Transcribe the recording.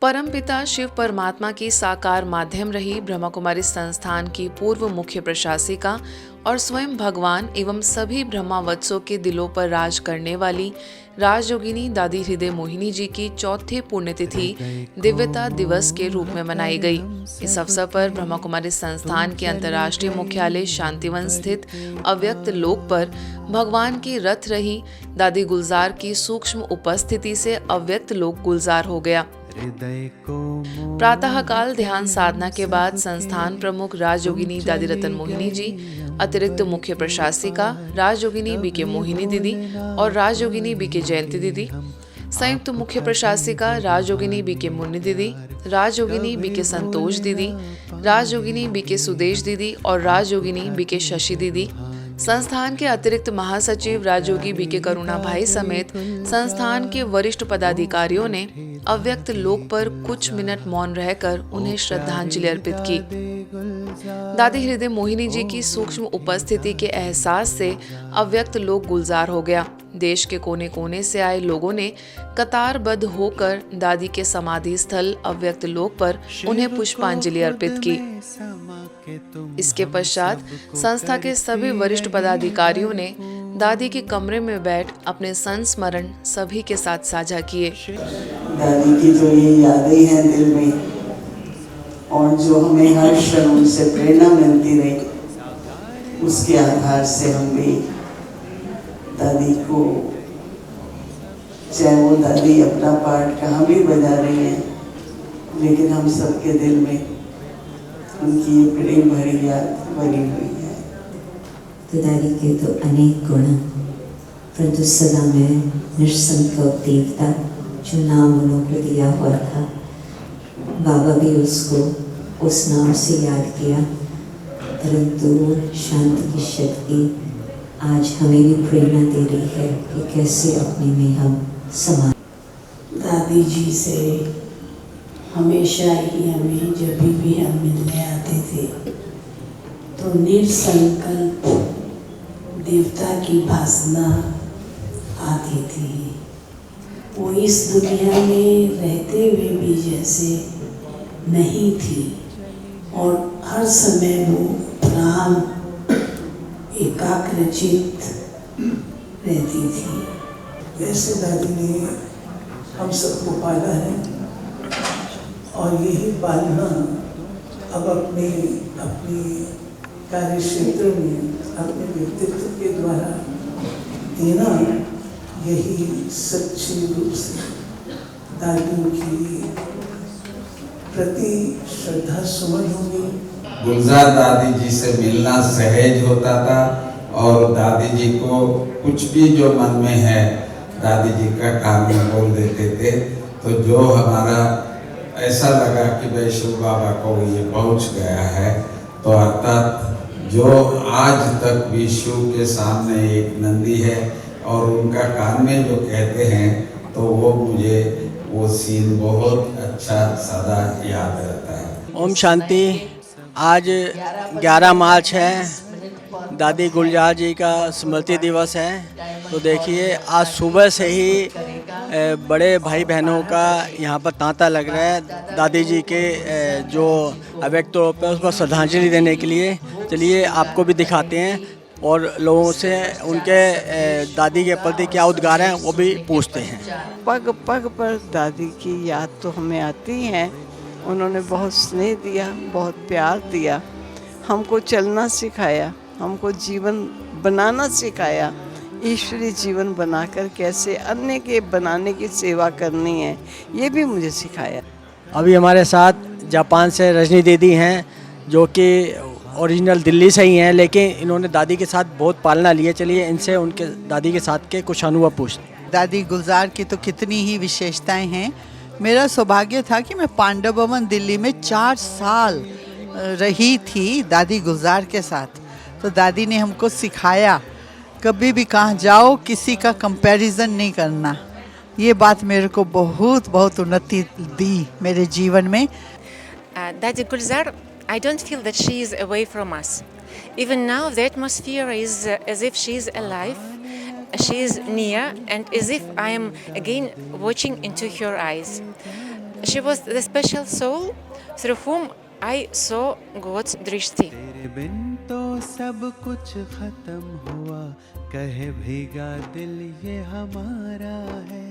परमपिता शिव परमात्मा की साकार माध्यम रही ब्रह्मा कुमारी संस्थान की पूर्व मुख्य प्रशासिका और स्वयं भगवान एवं सभी ब्रह्मावत्सों के दिलों पर राज करने वाली राजयोगिनी दादी हृदय मोहिनी जी की चौथी पुण्यतिथि दिव्यता दिवस के रूप में मनाई गई। इस अवसर पर ब्रह्मा कुमारी संस्थान के अंतर्राष्ट्रीय मुख्यालय शांतिवन स्थित अव्यक्त लोक पर भगवान की रथ रही दादी गुलजार की सूक्ष्म उपस्थिति से अव्यक्त लोक गुलजार हो गया। प्रातःकाल ध्यान साधना के बाद संस्थान प्रमुख राजयोगिनी दादी रतन मोहिनी जी, अतिरिक्त मुख्य प्रशासिका राजयोगिनी बीके मोहिनी दीदी और राजयोगिनी बीके जयंती दीदी, संयुक्त मुख्य प्रशासिका राजयोगिनी बीके मुन्नी दीदी, राजयोगिनी बीके संतोष दीदी, राजयोगिनी बीके सुदेश दीदी और राजयोगिनी बीके शशि दीदी, संस्थान के अतिरिक्त महासचिव राजयोगी बीके करुणा भाई समेत संस्थान के वरिष्ठ पदाधिकारियों ने अव्यक्त लोक पर कुछ मिनट मौन रहकर उन्हें श्रद्धांजलि अर्पित की। दादी हृदय मोहिनी जी की सूक्ष्म उपस्थिति के एहसास से अव्यक्त लोक गुलजार हो गया। देश के कोने कोने से आए लोगों ने कतारबद्ध होकर दादी के समाधि स्थल अव्यक्त लोक पर उन्हें पुष्पांजलि अर्पित की। इसके पश्चात संस्था के सभी वरिष्ठ पदाधिकारियों ने दादी के कमरे में बैठ अपने संस्मरण सभी के साथ साझा किए। दादी की जो ये यादें हैं दिल में और जो हमें हर क्षण उनसे प्रेरणा मिलती रही, उसके आधार से हम भी दादी को, चाहे वो दादी अपना पार्ट कहाँ भी बजा रही हैं, लेकिन हम सबके दिल में उनकी ये प्रेम भरी याद बनी हुई है। तो दादी के तो अनेक गुण, परंतु सदा में निसंकल्प देवता जो नाम उन्होंने दिया हुआ था, बाबा भी उसको उस नाम से याद किया, परंतु शांति की शक्ति आज हमें भी प्रेरणा दे रही है कि कैसे अपने में हम समा। दादी जी से हमेशा ही हमें जब भी हम मिलने आते थे तो निसंकल्प देवता की भासना आती थी। वो इस दुनिया में रहते हुए भी जैसे नहीं थी और हर समय वो प्राण एकाग्रचित्त रहती थी। वैसे दादी ने हम सबको पाला है और यही पालना अब अपने कार्य क्षेत्र में अपने व्यक्तित्व के द्वारा देना, यही सच्चे रूप से दादियों की प्रति श्रद्धा सुमन होगी। गुलजार दादी जी से मिलना सहज होता था और दादी जी को कुछ भी जो मन में है दादी जी का कान में बोल देते थे, तो जो हमारा ऐसा लगा कि वैष्णव बाबा को ये पहुंच गया है, तो अर्थात जो आज तक विश्व के सामने एक नंदी है और उनका कान में जो कहते हैं, तो वो मुझे वो सीन बहुत अच्छा सदा याद रहता है। ओम शांति। आज 11 मार्च है, दादी गुलजार जी का स्मृति दिवस है। तो देखिए आज सुबह से ही बड़े भाई बहनों का यहाँ पर तांता लग रहा है दादी जी के जो अव्यक्त तौर पर उस पर श्रद्धांजलि देने के लिए। चलिए आपको भी दिखाते हैं और लोगों से उनके दादी के प्रति क्या उद्गार हैं वो भी पूछते हैं। पग पग पर दादी की याद तो हमें आती है। उन्होंने बहुत स्नेह दिया, बहुत प्यार दिया, हमको चलना सिखाया, हमको जीवन बनाना सिखाया, ईश्वरीय जीवन बनाकर कैसे अन्य के बनाने की सेवा करनी है, ये भी मुझे सिखाया। अभी हमारे साथ जापान से रजनी दीदी हैं जो कि ओरिजिनल दिल्ली से ही हैं, लेकिन इन्होंने दादी के साथ बहुत पालना ली है। चलिए इनसे उनके दादी के साथ के कुछ अनुभव पूछते हैं। दादी गुलजार की तो कितनी ही विशेषताएं हैं। मेरा सौभाग्य था कि मैं पांडव भवन दिल्ली में 4 साल रही थी दादी गुलजार के साथ। तो दादी ने हमको सिखाया कभी भी कहाँ जाओ किसी का कंपैरिजन नहीं करना। ये बात मेरे को बहुत बहुत उन्नति दी मेरे जीवन में। Dadi Gulzar, I don't feel that she is away from us. Even now the atmosphere is as if she is alive, she is near, and as if I am again watching into her eyes. She was the special soul through whom I saw God's drishti. तेरे बिन तो सब कुछ खत्म हुआ, कहे भीगा दिल ये हमारा है।